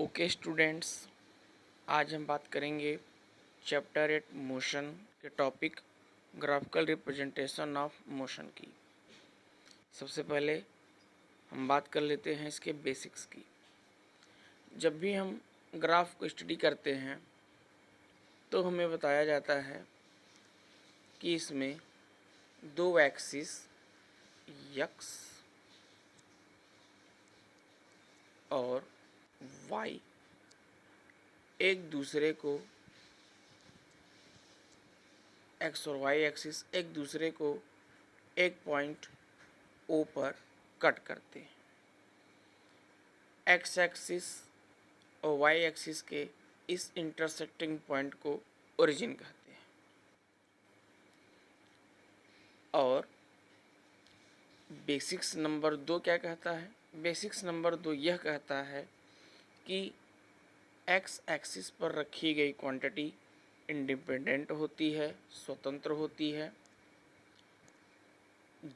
Okay students, आज हम बात करेंगे चैप्टर 8 मोशन के topic graphical representation of motion की। सबसे पहले हम बात कर लेते हैं इसके बेसिक्स की। जब भी हम ग्राफ को स्टडी करते हैं तो हमें बताया जाता है कि इसमें दो एक्सिस एक्स और वाई एक दूसरे को एक्स और वाई एक्सिस एक दूसरे को एक पॉइंट ओ पर कट करते हैं। एक्स एक्सिस और वाई एक्सिस के इस इंटरसेक्टिंग पॉइंट को ओरिजिन कहते हैं। और बेसिक्स नंबर 2 क्या कहता है? बेसिक्स नंबर 2 यह कहता है कि एक्स एक्सिस पर रखी गई क्वांटिटी इंडिपेंडेंट होती है, स्वतंत्र होती है,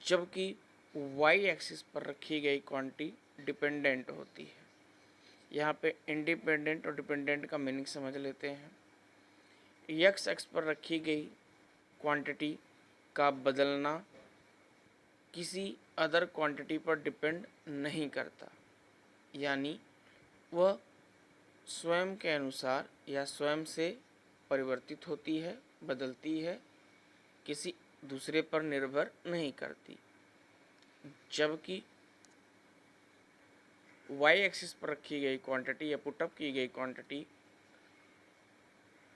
जबकि वाई एक्सिस पर रखी गई क्वांटिटी डिपेंडेंट होती है। यहाँ पे इंडिपेंडेंट और डिपेंडेंट का मीनिंग समझ लेते हैं। एक्स एक्स पर रखी गई क्वांटिटी का बदलना किसी अदर क्वांटिटी पर डिपेंड नहीं करता, यानी वह स्वयं के अनुसार या स्वयं से परिवर्तित होती है, बदलती है, किसी दूसरे पर निर्भर नहीं करती। जबकि वाई एक्सिस पर रखी गई क्वांटिटी या पुटअप की गई क्वांटिटी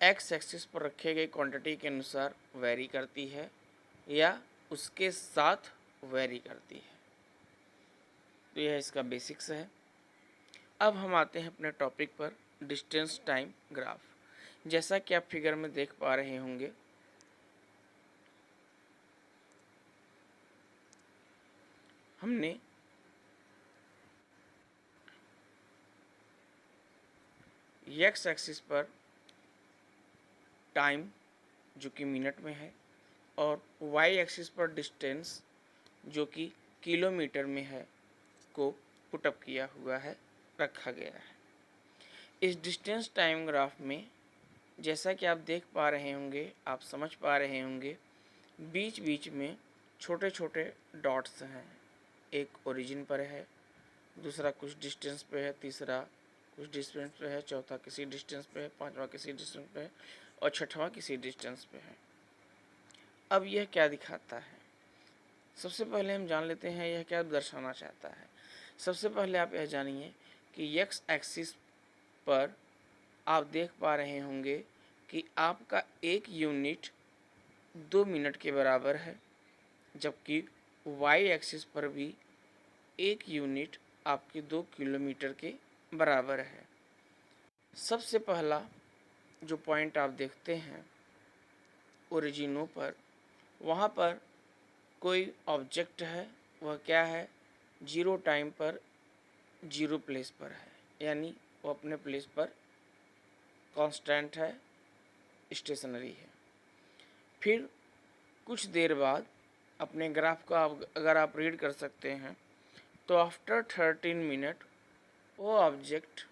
एक्स एक्सिस पर रखे गए क्वांटिटी के अनुसार वेरी करती है या उसके साथ वेरी करती है। तो यह इसका बेसिक्स है। अब हम आते हैं अपने टॉपिक पर, डिस्टेंस टाइम ग्राफ। जैसा कि आप फिगर में देख पा रहे होंगे, हमने एक्स एक्सिस पर टाइम जो कि मिनट में है और वाई एक्सिस पर डिस्टेंस जो कि किलोमीटर में है को पुटअप किया हुआ है, रखा गया है। इस डिस्टेंस टाइम ग्राफ में जैसा कि आप देख पा रहे होंगे, आप समझ पा रहे होंगे, बीच बीच में छोटे छोटे डॉट्स हैं। एक ओरिजिन पर है, दूसरा कुछ डिस्टेंस पे है, तीसरा कुछ डिस्टेंस पे है, चौथा किसी डिस्टेंस पे है, पांचवा किसी डिस्टेंस पे है और छठवां किसी डिस्टेंस पे है। अब यह क्या दिखाता है? सबसे पहले हम जान लेते हैं यह क्या दर्शाना चाहता है। सबसे पहले आप यह जानिए कि एक्स एक्सिस पर आप देख पा रहे होंगे कि आपका एक यूनिट 2 मिनट के बराबर है, जबकि वाई एक्सिस पर भी एक यूनिट आपके 2 किलोमीटर के बराबर है। सबसे पहला जो पॉइंट आप देखते हैं ओरिजिनों पर, वहाँ पर कोई ऑब्जेक्ट है, वह क्या है? जीरो टाइम पर जीरो प्लेस पर है, यानी वो अपने प्लेस पर कांस्टेंट है, स्टेशनरी है। फिर कुछ देर बाद अपने ग्राफ का अगर आप रीड कर सकते हैं तो आफ्टर 13 मिनट वो ऑब्जेक्ट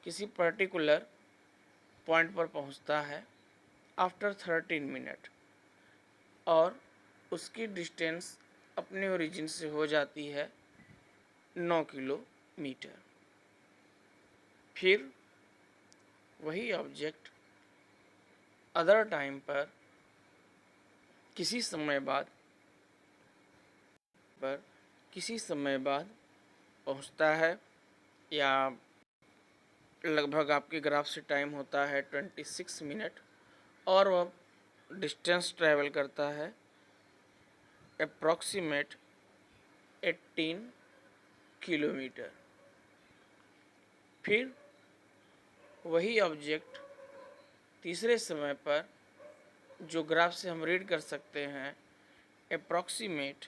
किसी पर्टिकुलर पॉइंट पर पहुंचता है आफ्टर 13 मिनट और उसकी डिस्टेंस अपने ओरिजिन से हो जाती है 9 किलोमीटर। फिर वही ऑब्जेक्ट अदर टाइम पर किसी समय बाद पहुंचता है, या लगभग आपके ग्राफ से टाइम होता है 26 मिनट और वह डिस्टेंस ट्रैवल करता है अप्रॉक्सीमेट 18 किलोमीटर। फिर वही ऑब्जेक्ट तीसरे समय पर, जो ग्राफ से हम रीड कर सकते हैं, अप्रॉक्सीमेट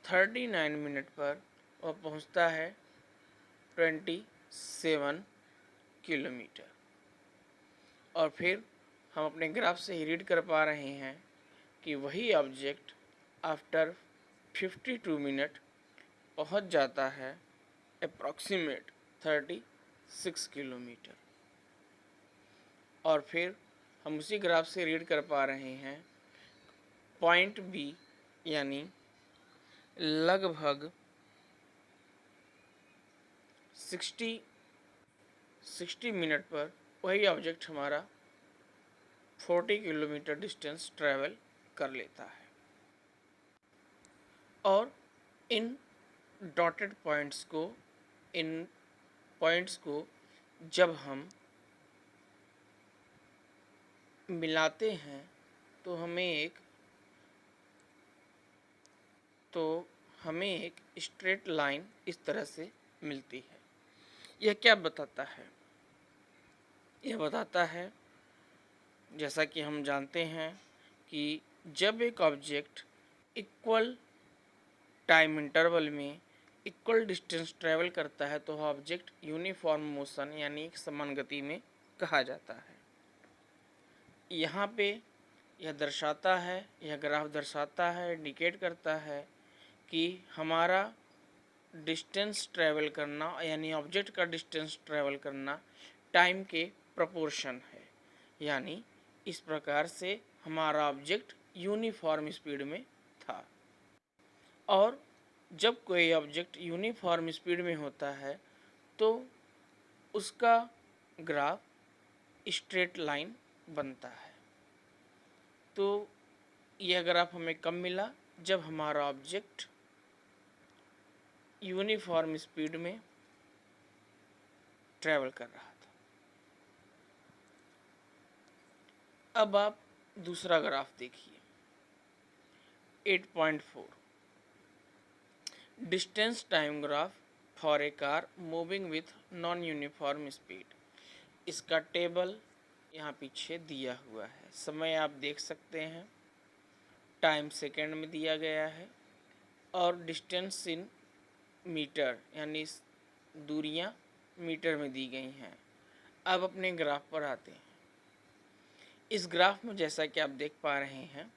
39 मिनट पर वह पहुंचता है 27 किलोमीटर। और फिर हम अपने ग्राफ से ही रीड कर पा रहे हैं कि वही ऑब्जेक्ट आफ्टर 52 मिनट पहुंच जाता है अप्रॉक्सीमेट 6 किलोमीटर। और फिर हम उसी ग्राफ से रीड कर पा रहे हैं पॉइंट बी यानी लगभग 60 मिनट पर वही ऑब्जेक्ट हमारा 40 किलोमीटर डिस्टेंस ट्रैवल कर लेता है। और इन डॉटेड पॉइंट्स को इन पॉइंट्स को जब हम मिलाते हैं तो हमें एक स्ट्रेट लाइन इस तरह से मिलती है। यह क्या बताता है? यह बताता है, जैसा कि हम जानते हैं कि जब एक ऑब्जेक्ट इक्वल टाइम इंटरवल में इक्वल डिस्टेंस ट्रैवल करता है तो ऑब्जेक्ट यूनिफॉर्म मोशन यानी एक समान गति में कहा जाता है। यहाँ पे यह दर्शाता है, यह ग्राफ दर्शाता है, इंडिकेट करता है कि हमारा डिस्टेंस ट्रैवल करना यानी ऑब्जेक्ट का डिस्टेंस ट्रैवल करना टाइम के प्रोपोर्शन है। यानी इस प्रकार से हमारा ऑब्जेक्ट यूनिफॉर्म स्पीड में था। और जब कोई ऑब्जेक्ट यूनिफॉर्म स्पीड में होता है तो उसका ग्राफ स्ट्रेट लाइन बनता है। तो यह ग्राफ हमें कब मिला? जब हमारा ऑब्जेक्ट यूनिफॉर्म स्पीड में ट्रैवल कर रहा था। अब आप दूसरा ग्राफ देखिए, 8.4 distance time graph for a car moving with non uniform speed. इसका टेबल यहाँ पीछे दिया हुआ है। समय आप देख सकते हैं, टाइम सेकेंड में दिया गया है और डिस्टेंस इन मीटर यानी दूरियां मीटर में दी गई हैं। अब अपने ग्राफ पर आते हैं। इस ग्राफ में जैसा कि आप देख पा रहे हैं,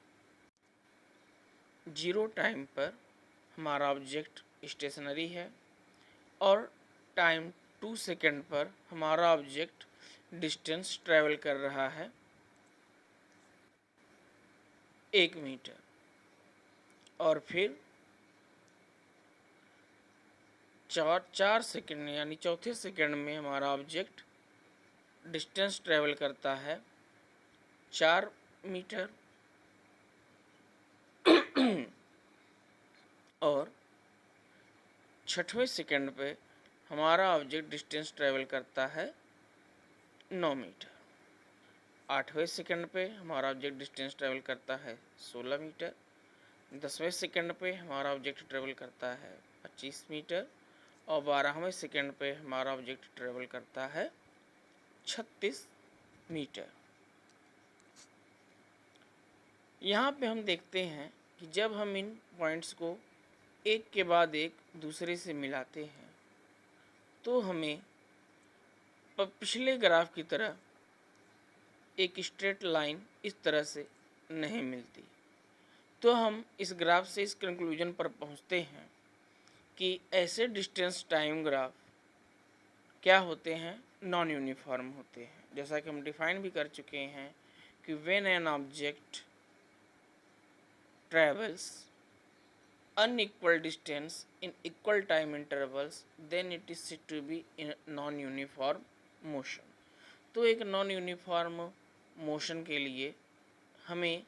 0 टाइम पर हमारा ऑब्जेक्ट स्टेशनरी है और टाइम 2 सेकेंड पर हमारा ऑब्जेक्ट डिस्टेंस ट्रैवल कर रहा है 1 मीटर। और फिर 4 सेकेंड यानी चौथे सेकेंड में हमारा ऑब्जेक्ट डिस्टेंस ट्रैवल करता है 4 मीटर। और 6वें सेकेंड पे हमारा ऑब्जेक्ट डिस्टेंस ट्रैवल करता है 9 मीटर। 8वें सेकेंड पे हमारा ऑब्जेक्ट डिस्टेंस ट्रैवल करता है 16 मीटर। 10वें सेकेंड पे हमारा ऑब्जेक्ट ट्रैवल करता है 25 मीटर। और 12वें सेकेंड पे हमारा ऑब्जेक्ट ट्रैवल करता है 36 मीटर। यहाँ पे हम देखते हैं कि जब हम इन पॉइंट्स को एक के बाद एक दूसरे से मिलाते हैं तो हमें पिछले ग्राफ की तरह एक स्ट्रेट लाइन इस तरह से नहीं मिलती। तो हम इस ग्राफ से इस कंक्लूजन पर पहुंचते हैं कि ऐसे डिस्टेंस टाइम ग्राफ क्या होते हैं? नॉन यूनिफॉर्म होते हैं। जैसा कि हम डिफाइन भी कर चुके हैं कि when an object travels unequal distance in equal time intervals then it is said to be in non uniform motion। तो एक नॉन यूनिफॉर्म मोशन के लिए हमें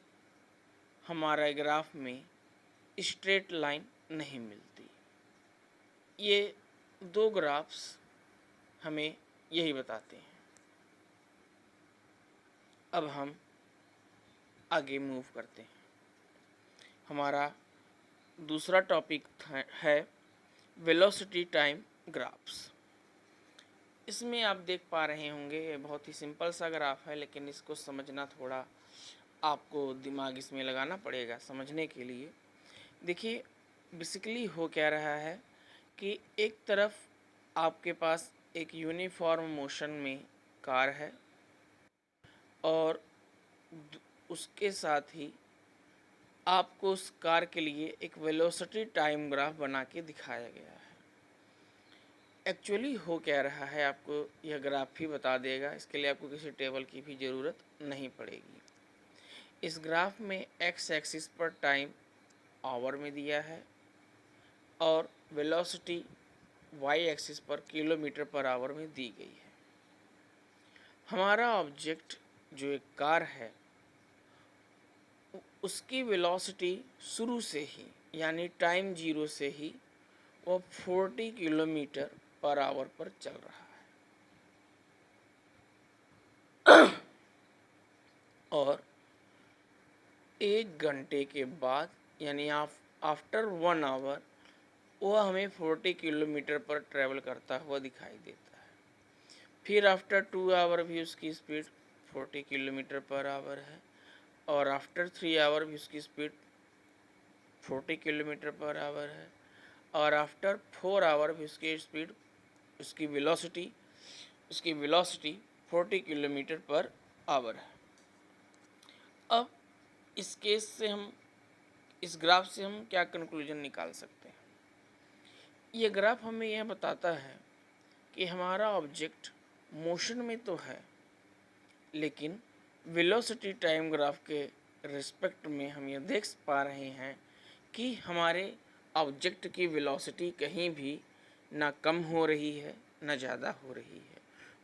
हमारा ग्राफ में स्ट्रेट लाइन नहीं मिलती। ये दो ग्राफ्स हमें यही बताते हैं। अब हम आगे मूव करते हैं। हमारा दूसरा टॉपिक है वेलोसिटी टाइम ग्राफ्स। इसमें आप देख पा रहे होंगे ये बहुत ही सिंपल सा ग्राफ है, लेकिन इसको समझना थोड़ा आपको दिमाग इसमें लगाना पड़ेगा समझने के लिए। देखिए बेसिकली हो क्या रहा है कि एक तरफ आपके पास एक यूनिफॉर्म मोशन में कार है और उसके साथ ही आपको उस कार के लिए एक वेलोसिटी टाइम ग्राफ बना के दिखाया गया है। एक्चुअली हो क्या रहा है आपको यह ग्राफ ही बता देगा, इसके लिए आपको किसी टेबल की भी ज़रूरत नहीं पड़ेगी। इस ग्राफ में एक्स एक्सिस पर टाइम आवर में दिया है और वेलोसिटी वाई एक्सिस पर किलोमीटर पर आवर में दी गई है। हमारा ऑब्जेक्ट जो एक कार है उसकी वेलोसिटी शुरू से ही यानी टाइम जीरो से ही वो 40 किलोमीटर पर आवर पर चल रहा है और 1 घंटे के बाद यानी आफ्टर 1 आवर वह हमें 40 किलोमीटर पर ट्रैवल करता हुआ दिखाई देता है। फिर आफ्टर 2 आवर भी उसकी स्पीड 40 किलोमीटर पर आवर है और आफ्टर 3 आवर भी उसकी स्पीड 40 किलोमीटर पर आवर है और आफ्टर 4 आवर भी उसकी स्पीड उसकी वेलोसिटी 40 किलोमीटर पर आवर है। अब इस केस से हम इस ग्राफ से हम क्या कंक्लूजन निकाल सकते हैं? ये ग्राफ हमें यह बताता है कि हमारा ऑब्जेक्ट मोशन में तो है लेकिन वेलोसिटी टाइम ग्राफ के रिस्पेक्ट में हम ये देख पा रहे हैं कि हमारे ऑब्जेक्ट की वेलोसिटी कहीं भी ना कम हो रही है ना ज़्यादा हो रही है।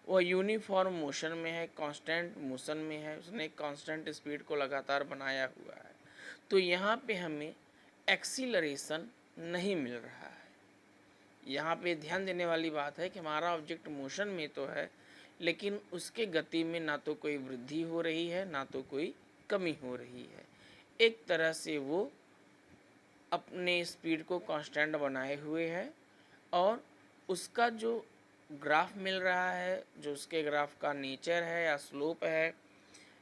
वह यूनिफॉर्म मोशन में है, कांस्टेंट मोशन में है, उसने कांस्टेंट स्पीड को लगातार बनाया हुआ है। तो यहाँ पे हमें एक्सीलरेशन नहीं मिल रहा है। यहाँ पे ध्यान देने वाली बात है कि हमारा ऑब्जेक्ट मोशन में तो है लेकिन उसके गति में ना तो कोई वृद्धि हो रही है ना तो कोई कमी हो रही है। एक तरह से वो अपने स्पीड को कांस्टेंट बनाए हुए है और उसका जो ग्राफ मिल रहा है, जो उसके ग्राफ का नेचर है या स्लोप है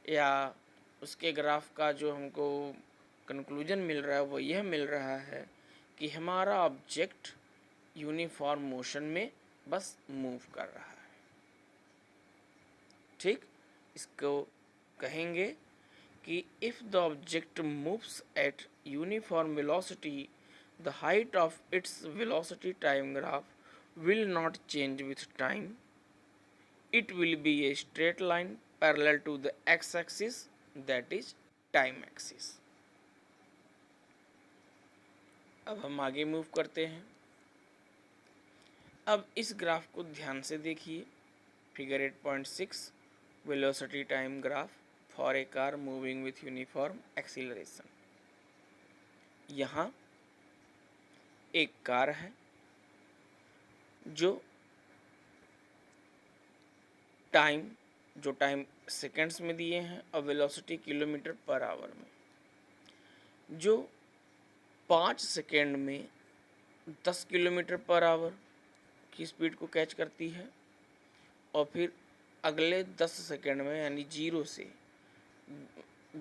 या उसके ग्राफ का जो हमको कंक्लूजन मिल रहा है वो यह मिल रहा है कि हमारा ऑब्जेक्ट यूनिफॉर्म मोशन में बस मूव कर रहा है। ठीक, इसको कहेंगे कि if the object moves at uniform velocity the height of its velocity time graph will not change with time, it will be a straight line parallel to the x axis that is time axis. अब हम आगे move करते हैं। अब इस graph को ध्यान से देखिए। Figure 8.6 velocity time graph for a car moving with uniform acceleration. यहाँ एक कार है जो टाइम सेकंड्स में दिए हैं और वेलोसिटी किलोमीटर पर आवर में, जो 5 सेकेंड में 10 किलोमीटर पर आवर की स्पीड को कैच करती है और फिर अगले 10 सेकेंड में यानी 0 से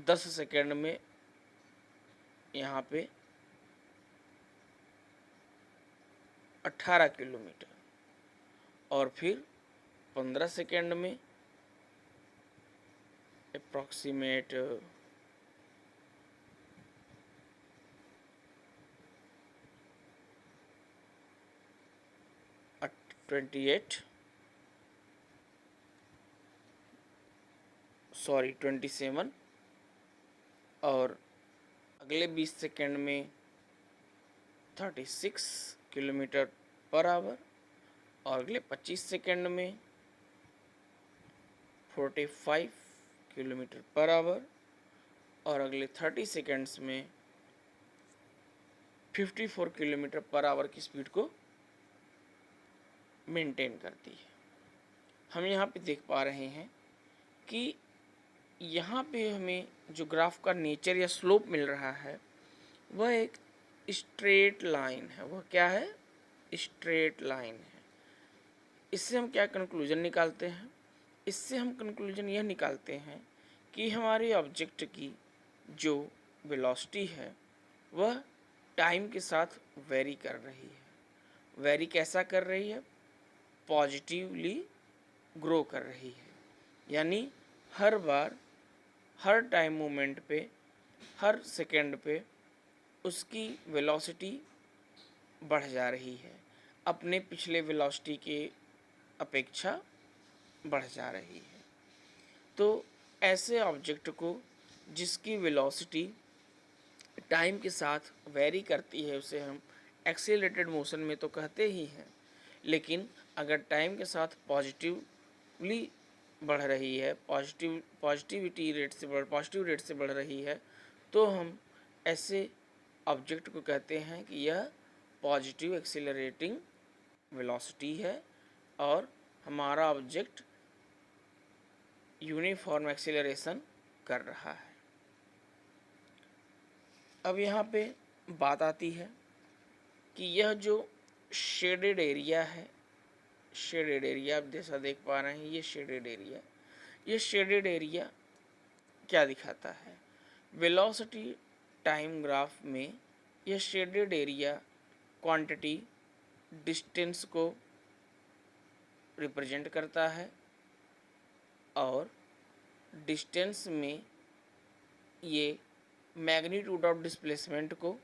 10 सेकेंड में यहाँ पे 18 किलोमीटर और फिर 15 सेकेंड में अप्रॉक्सीमेट 27 और अगले 20 सेकेंड में 36 किलोमीटर पर आवर और अगले 25 सेकेंड में 45 किलोमीटर पर आवर और अगले 30 सेकेंड्स में 54 किलोमीटर पर आवर की स्पीड को मेंटेन करती है। हम यहाँ पे देख पा रहे हैं कि यहाँ पे हमें जो ग्राफ का नेचर या स्लोप मिल रहा है वह एक स्ट्रेट लाइन है। वह क्या है? स्ट्रेट लाइन है। इससे हम क्या कंक्लूजन निकालते हैं? इससे हम कंक्लूजन यह निकालते हैं कि हमारे ऑब्जेक्ट की जो वेलोसिटी है वह टाइम के साथ वेरी कर रही है। वेरी कैसा कर रही है? पॉजिटिवली ग्रो कर रही है, यानी हर बार हर टाइम मोमेंट पे हर सेकेंड पे उसकी वेलोसिटी बढ़ जा रही है। अपने पिछले वेलोसिटी के अपेक्षा बढ़ जा रही है। तो ऐसे ऑब्जेक्ट को जिसकी वेलोसिटी टाइम के साथ वेरी करती है उसे हम एक्सीलरेटेड मोशन में तो कहते ही हैं, लेकिन अगर टाइम के साथ पॉजिटिव रेट से बढ़ रही है तो हम ऐसे ऑब्जेक्ट को कहते हैं कि यह पॉजिटिव एक्सीलरेटिंग वेलोसिटी है और हमारा ऑब्जेक्ट यूनिफॉर्म एक्सीलरेशन कर रहा है। अब यहाँ पे बात आती है कि यह जो शेडेड एरिया है, शेडेड एरिया आप जैसा देख पा रहे हैं, ये शेडेड एरिया क्या दिखाता है? वेलोसिटी टाइम ग्राफ में यह शेडेड एरिया क्वांटिटी डिस्टेंस को रिप्रेजेंट करता है और डिस्टेंस में ये मैग्नीट्यूड ऑफ डिस्प्लेसमेंट को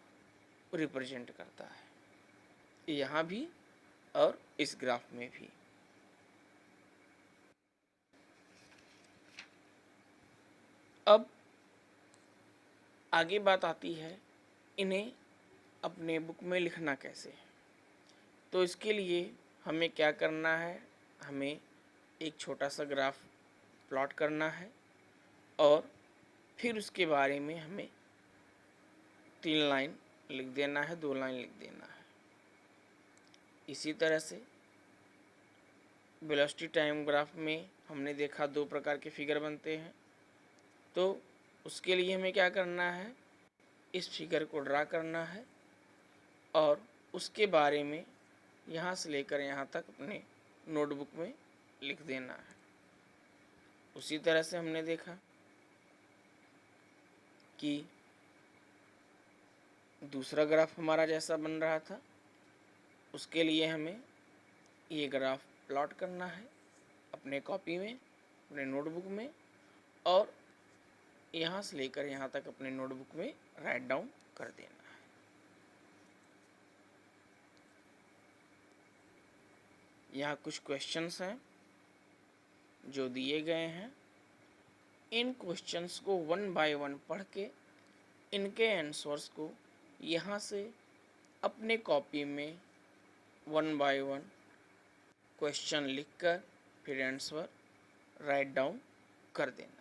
रिप्रेजेंट करता है, यहाँ भी और इस ग्राफ में भी। अब आगे बात आती है इन्हें अपने बुक में लिखना कैसे है। तो इसके लिए हमें क्या करना है, हमें एक छोटा सा ग्राफ प्लॉट करना है और फिर उसके बारे में हमें 3 लाइन लिख देना है, 2 लाइन लिख देना है। इसी तरह से वेलोसिटी टाइम ग्राफ में हमने देखा 2 प्रकार के फिगर बनते हैं। तो उसके लिए हमें क्या करना है, इस फिगर को ड्रा करना है और उसके बारे में यहाँ से लेकर यहाँ तक अपने नोटबुक में लिख देना है। उसी तरह से हमने देखा कि दूसरा ग्राफ हमारा जैसा बन रहा था, उसके लिए हमें ये ग्राफ प्लॉट करना है अपने कॉपी में, अपने नोटबुक में, और यहाँ से लेकर यहाँ तक अपने नोटबुक में राइट डाउन कर देना है। यहाँ कुछ क्वेश्चंस हैं जो दिए गए हैं। इन क्वेश्चंस को 1 बाय 1 पढ़ के इनके आंसर्स को यहाँ से अपने कॉपी में 1 बाय 1 क्वेश्चन लिखकर फिर आंसर राइट डाउन कर देना।